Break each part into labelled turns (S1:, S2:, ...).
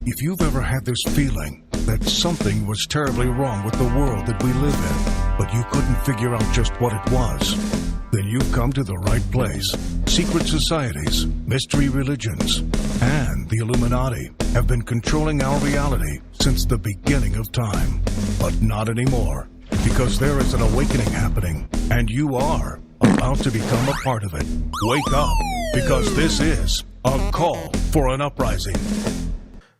S1: If you've ever had this feeling that something was terribly wrong with the world that we live in, but you couldn't figure out just what it was, then you've come to the right place. Secret societies, mystery religions, and the Illuminati have been controlling our reality since the beginning of time. But not anymore, because there is an awakening happening, and you are about to become a part of it. Wake up, because this is a call for an uprising.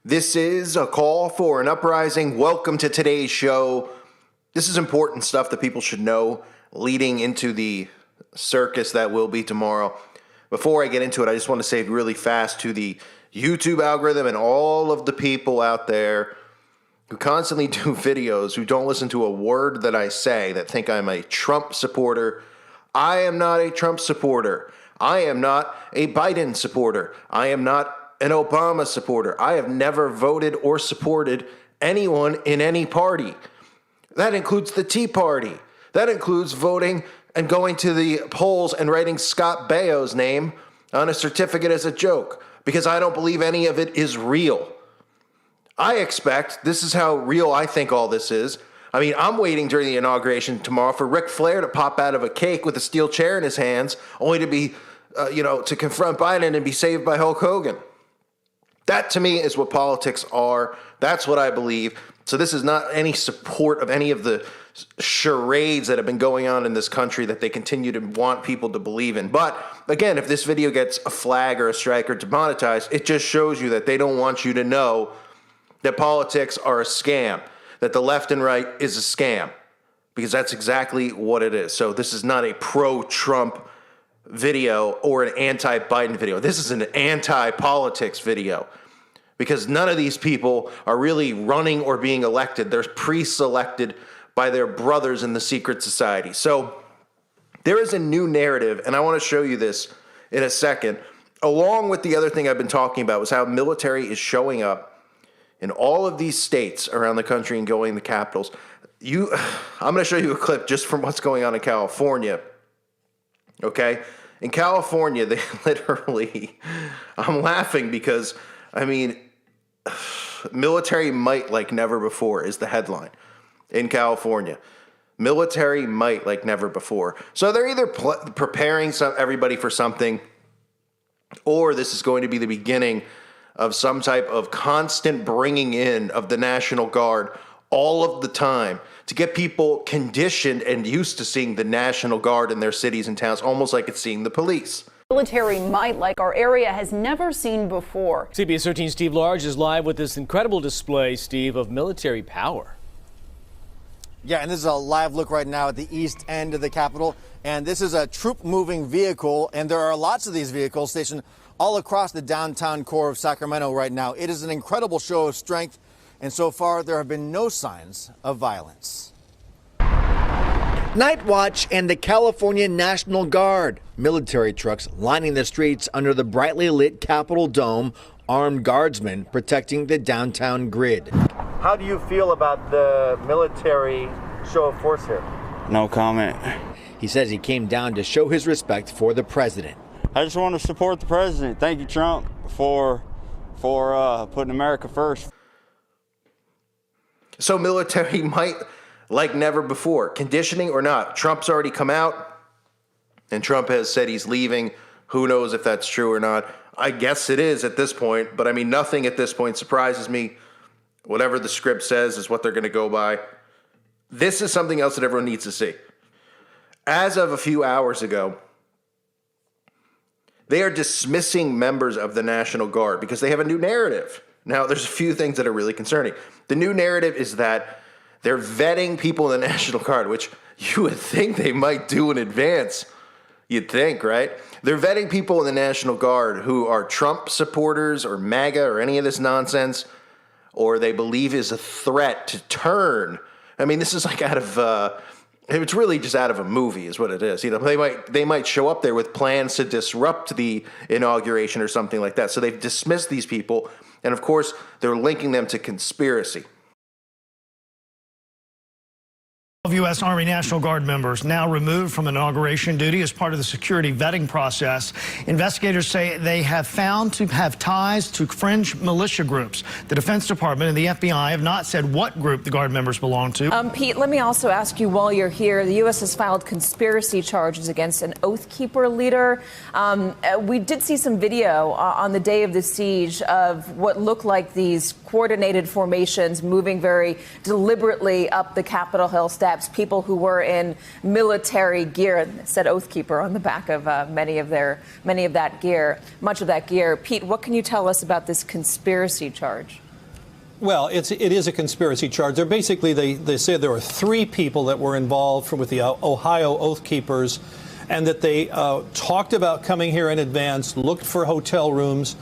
S2: This is a call for an uprising. Welcome to today's show. This is important stuff that people should know leading into the circus that will be tomorrow. Before I get into it, I just want to say really fast to the YouTube algorithm and all of the people out there who constantly do videos, who don't listen to a word that I say, that think I'm a Trump supporter. I am not a Trump supporter. I am not a Biden supporter. I am not an Obama supporter. I have never voted or supported anyone in any party. That includes the Tea Party. That includes voting and going to the polls and writing Scott Baio's name on a certificate as a joke, because I don't believe any of it is real. I expect, this is how real I think all this is. I mean, I'm waiting during the inauguration tomorrow for Ric Flair to pop out of a cake with a steel chair in his hands, only to be, to confront Biden and be saved by Hulk Hogan. That, to me, is what politics are. That's what I believe. So this is not any support of any of the charades that have been going on in this country that they continue to want people to believe in. But, again, if this video gets a flag or a strike or demonetized, it just shows you that they don't want you to know that politics are a scam, that the left and right is a scam, because that's exactly what it is. So this is not a pro-Trump video or an anti-Biden video. This is an anti-politics video, because none of these people are really running or being elected. They're pre-selected by their brothers in the secret society. So there is a new narrative, and I want to show you this in a second. Along with the other thing I've been talking about was how military is showing up in all of these states around the country and going to capitals. I'm going to show you a clip just from what's going on in California. Okay? In California, they literally, I'm laughing because, I mean, military might like never before is the headline in California. Military might like never before. So they're either preparing everybody for something, or this is going to be the beginning of some type of constant bringing in of the National Guard all of the time to get people conditioned and used to seeing the National Guard in their cities and towns, almost like it's seeing the police.
S3: Military might like our area has never seen before.
S4: CBS 13 Steve Large is live with this incredible display, Steve, of military power.
S5: Yeah, and this is a live look right now at the east end of the Capitol. And this is a troop-moving vehicle, and there are lots of these vehicles stationed all across the downtown core of Sacramento right now. It is an incredible show of strength, and so far there have been no signs of violence. Night Watch and the California National Guard. Military trucks lining the streets under the brightly lit Capitol Dome, armed guardsmen protecting the downtown grid. How do you feel about the military show of force here?
S6: No comment.
S5: He says he came down to show his respect for the president.
S6: I just want to support the president. Thank you, Trump, for putting America first.
S2: So military might like never before, conditioning or not. Trump's already come out, and Trump has said he's leaving. Who knows if that's true or not? I guess it is at this point, but I mean, nothing at this point surprises me. Whatever the script says is what they're going to go by. This is something else that everyone needs to see. As of a few hours ago, they are dismissing members of the National Guard because they have a new narrative. Now, there's a few things that are really concerning. The new narrative is that they're vetting people in the National Guard, which you would think they might do in advance. You'd think, right? They're vetting people in the National Guard who are Trump supporters or MAGA or any of this nonsense, or they believe is a threat to turn. I mean, this is like out of, it's really just out of a movie is what it is. You know, they might show up there with plans to disrupt the inauguration or something like that. So they've dismissed these people. And of course, they're linking them to conspiracy.
S7: U.S. Army National Guard members now removed from inauguration duty as part of the security vetting process. Investigators say they have found to have ties to fringe militia groups. The Defense Department and the FBI have not said what group the Guard members belong to.
S8: Pete, let me also ask you while you're here, the U.S. has filed conspiracy charges against an Oath Keeper leader. We did see some video on the day of the siege of what looked like these coordinated formations moving very deliberately up the Capitol Hill steps. People who were in military gear, it said Oath Keeper on the back of much of that gear. Pete, what can you tell us about this conspiracy charge?
S9: Well, it is a conspiracy charge. They're basically, they say there were 3 people that were involved with the Ohio Oath Keepers, and that they talked about coming here in advance, looked for hotel rooms,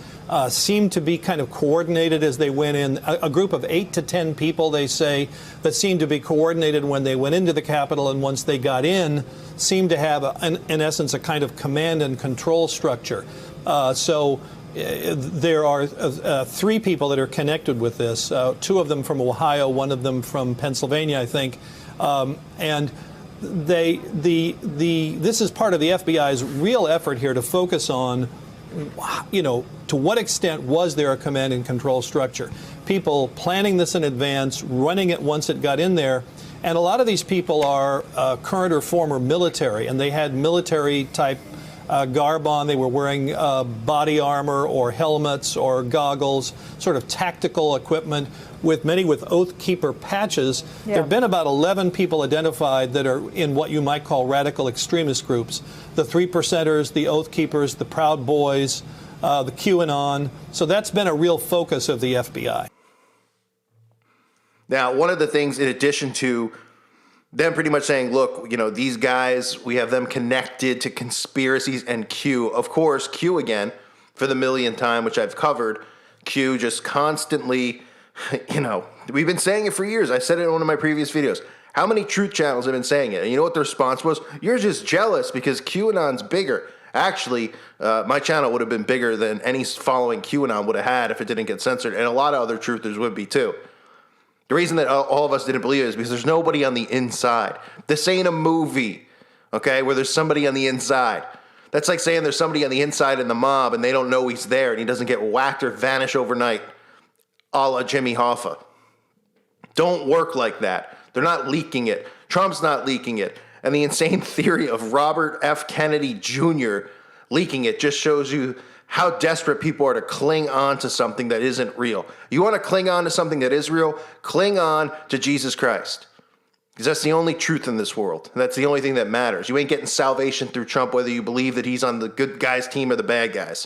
S9: seemed to be kind of coordinated as they went in. A group of 8 to 10 people, they say, that seemed to be coordinated when they went into the Capitol, and once they got in, seemed to have, in essence, a kind of command and control structure. There are 3 people that are connected with this, 2 of them from Ohio, 1 of them from Pennsylvania, I think, and this is part of the FBI's real effort here to focus on, to what extent was there a command and control structure? People planning this in advance, running it once it got in there. And a lot of these people are current or former military, and they had military type garb on. They were wearing body armor or helmets or goggles, sort of tactical equipment, many with Oath Keeper patches. Yeah. There have been about 11 people identified that are in what you might call radical extremist groups. The 3%ers, the Oath Keepers, the Proud Boys, the QAnon. So that's been a real focus of the FBI.
S2: Now, one of the things, in addition to them pretty much saying, look, these guys, we have them connected to conspiracies and Q. Of course, Q again, for the millionth time, which I've covered, Q just constantly, we've been saying it for years. I said it in one of my previous videos. How many truth channels have been saying it? And you know what the response was? You're just jealous because QAnon's bigger. Actually, my channel would have been bigger than any following QAnon would have had if it didn't get censored. And a lot of other truthers would be too. The reason that all of us didn't believe it is because there's nobody on the inside. This ain't a movie, okay, where there's somebody on the inside. That's like saying there's somebody on the inside in the mob and they don't know he's there and he doesn't get whacked or vanish overnight, a la Jimmy Hoffa. Don't work like that. They're not leaking it. Trump's not leaking it. And the insane theory of Robert F. Kennedy Jr. leaking it just shows you how desperate people are to cling on to something that isn't real. You want to cling on to something that is real? Cling on to Jesus Christ. Because that's the only truth in this world. And that's the only thing that matters. You ain't getting salvation through Trump, whether you believe that he's on the good guys' team or the bad guys.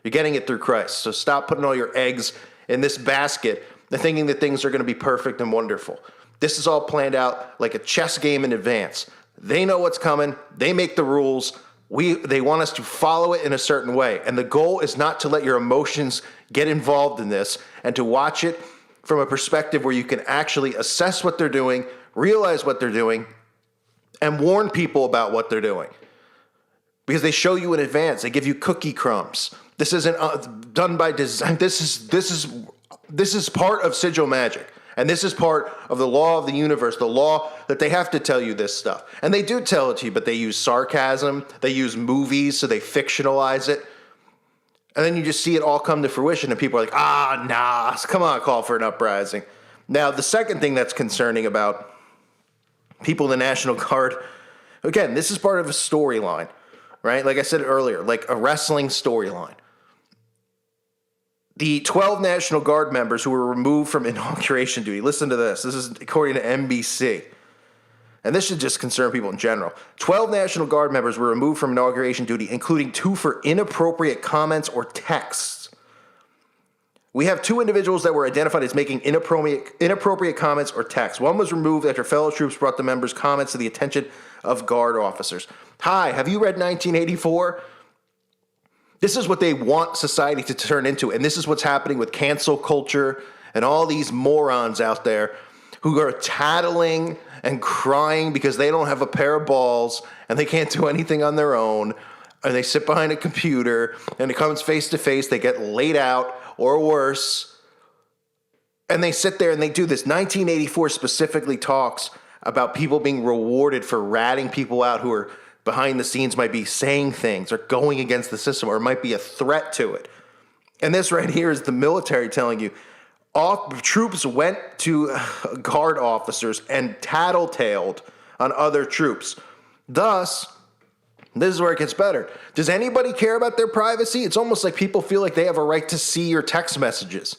S2: You're getting it through Christ. So stop putting all your eggs in this basket and thinking that things are going to be perfect and wonderful. This is all planned out like a chess game in advance. They know what's coming. They make the rules. They want us to follow it in a certain way. And the goal is not to let your emotions get involved in this and to watch it from a perspective where you can actually assess what they're doing, realize what they're doing, and warn people about what they're doing. Because they show you in advance. They give you cookie crumbs. This isn't done by design. This is part of sigil magic. And this is part of the law of the universe, the law that they have to tell you this stuff. And they do tell it to you, but they use sarcasm. They use movies, so they fictionalize it. And then you just see it all come to fruition, and people are like, nah, come on, call for an uprising. Now, the second thing that's concerning about people in the National Guard, again, this is part of a storyline, right? Like I said earlier, like a wrestling storyline. The 12 National Guard members who were removed from inauguration duty, listen to this. This is according to NBC. And this should just concern people in general. 12 National Guard members were removed from inauguration duty, including 2 for inappropriate comments or texts. We have 2 individuals that were identified as making inappropriate comments or texts. One was removed after fellow troops brought the members' comments to the attention of Guard officers. Hi, have you read 1984? This is what they want society to turn into, and this is what's happening with cancel culture and all these morons out there who are tattling and crying because they don't have a pair of balls and they can't do anything on their own, and they sit behind a computer, and it comes face to face, they get laid out or worse, and they sit there and they do this. 1984 specifically talks about people being rewarded for ratting people out who are behind the scenes, might be saying things or going against the system or might be a threat to it. And this right here is the military telling you, troops went to guard officers and tattletaled on other troops. Thus, this is where it gets better. Does anybody care about their privacy? It's almost like people feel like they have a right to see your text messages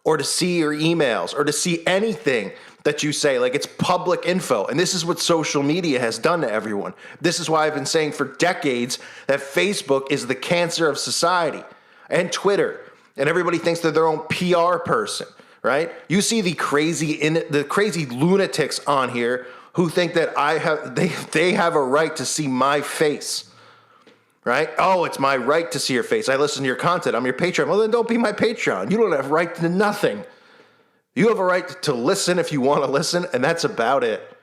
S2: or to see your emails or to see anything that you say, like it's public info. And this is what social media has done to everyone. This is why I've been saying for decades that Facebook is the cancer of society, and Twitter, and everybody thinks they're their own PR person, right? You see the crazy lunatics on here who think that they have a right to see my face, right? Oh, it's my right to see your face. I listen to your content. I'm your Patreon. Well, then don't be my Patreon. You don't have a right to nothing. You have a right to listen if you want to listen, and that's about it.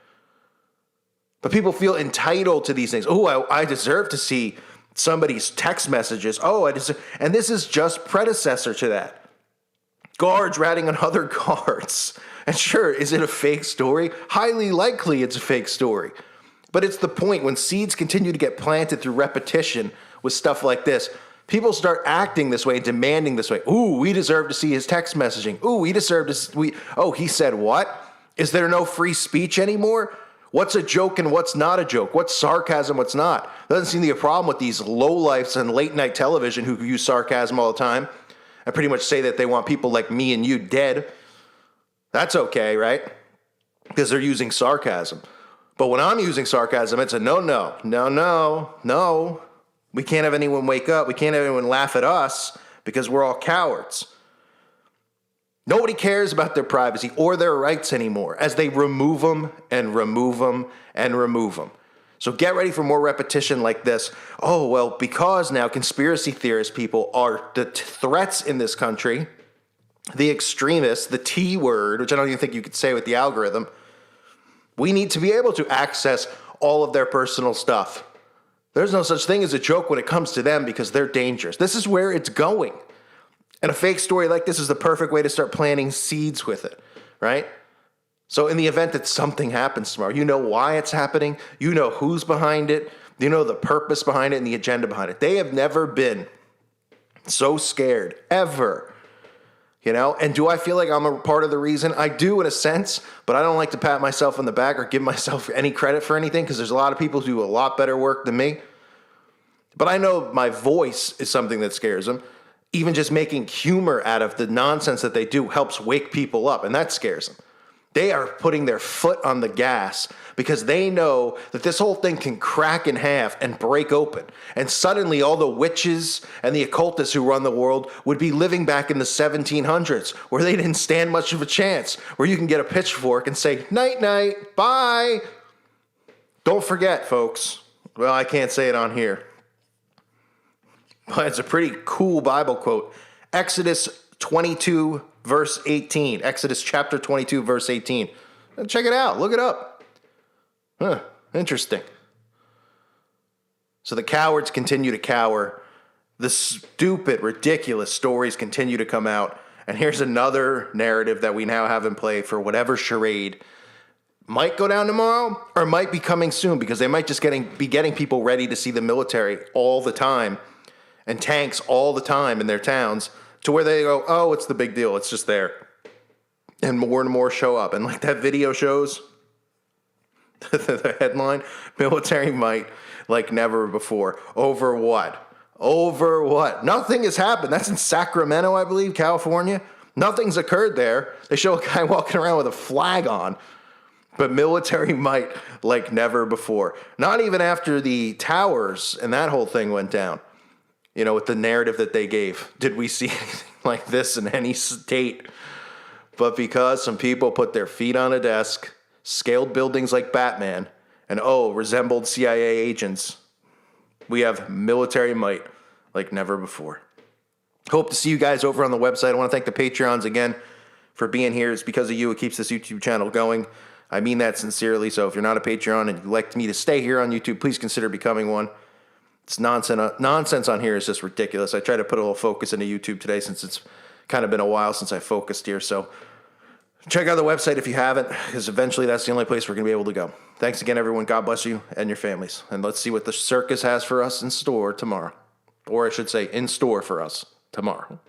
S2: But people feel entitled to these things. Oh, I deserve to see somebody's text messages. Oh, and this is just predecessor to that. Guards ratting on other guards. And sure, is it a fake story? Highly likely it's a fake story. But it's the point when seeds continue to get planted through repetition with stuff like this. People start acting this way, demanding this way. Ooh, we deserve to see his text messaging. Ooh, he said what? Is there no free speech anymore? What's a joke and what's not a joke? What's sarcasm, what's not? Doesn't seem to be a problem with these lowlifes on late night television who use sarcasm all the time and pretty much say that they want people like me and you dead. That's okay, right? Because they're using sarcasm. But when I'm using sarcasm, it's a no. We can't have anyone wake up. We can't have anyone laugh at us because we're all cowards. Nobody cares about their privacy or their rights anymore as they remove them and remove them and remove them. So get ready for more repetition like this. Oh, well, because now conspiracy theorist people are the threats in this country, the extremists, the T word, which I don't even think you could say with the algorithm, we need to be able to access all of their personal stuff. There's no such thing as a joke when it comes to them because they're dangerous. This is where it's going. And a fake story like this is the perfect way to start planting seeds with it, right? So in the event that something happens tomorrow, you know why it's happening. You know who's behind it. You know the purpose behind it and the agenda behind it. They have never been so scared, ever. You know, and do I feel like I'm a part of the reason? I do in a sense, but I don't like to pat myself on the back or give myself any credit for anything because there's a lot of people who do a lot better work than me. But I know my voice is something that scares them. Even just making humor out of the nonsense that they do helps wake people up, and that scares them. They are putting their foot on the gas because they know that this whole thing can crack in half and break open. And suddenly all the witches and the occultists who run the world would be living back in the 1700s where they didn't stand much of a chance, where you can get a pitchfork and say, night, night, bye. Don't forget, folks. Well, I can't say it on here, but it's a pretty cool Bible quote. Exodus 22, verse 18. Exodus chapter 22, verse 18. Check it out. Look it up. Interesting. So the cowards continue to cower. The stupid, ridiculous stories continue to come out. And here's another narrative that we now have in play for whatever charade might go down tomorrow or might be coming soon because they might just be getting people ready to see the military all the time and tanks all the time in their towns to where they go, oh, it's the big deal. It's just there. And more show up. And like that video shows, the headline, military might like never before. Over what? Over what? Nothing has happened. That's in Sacramento, I believe, California. Nothing's occurred there. They show a guy walking around with a flag on. But military might like never before. Not even after the towers and that whole thing went down. You know, with the narrative that they gave, did we see anything like this in any state? But because some people put their feet on a desk, scaled buildings like Batman, and resembled CIA agents, we have military might like never before. Hope to see you guys over on the website. I want to thank the Patreons again for being here. It's because of you it keeps this YouTube channel going. I mean that sincerely. So if you're not a Patreon and you'd like me to stay here on YouTube, please consider becoming one. It's nonsense on here is just ridiculous. I try to put a little focus into YouTube today since it's kind of been a while since I focused here. So Check out the website if you haven't, because eventually that's the only place we're going to be able to go. Thanks again, everyone. God bless you and your families. And let's see what the circus has for us in store tomorrow. Or I should say, in store for us tomorrow.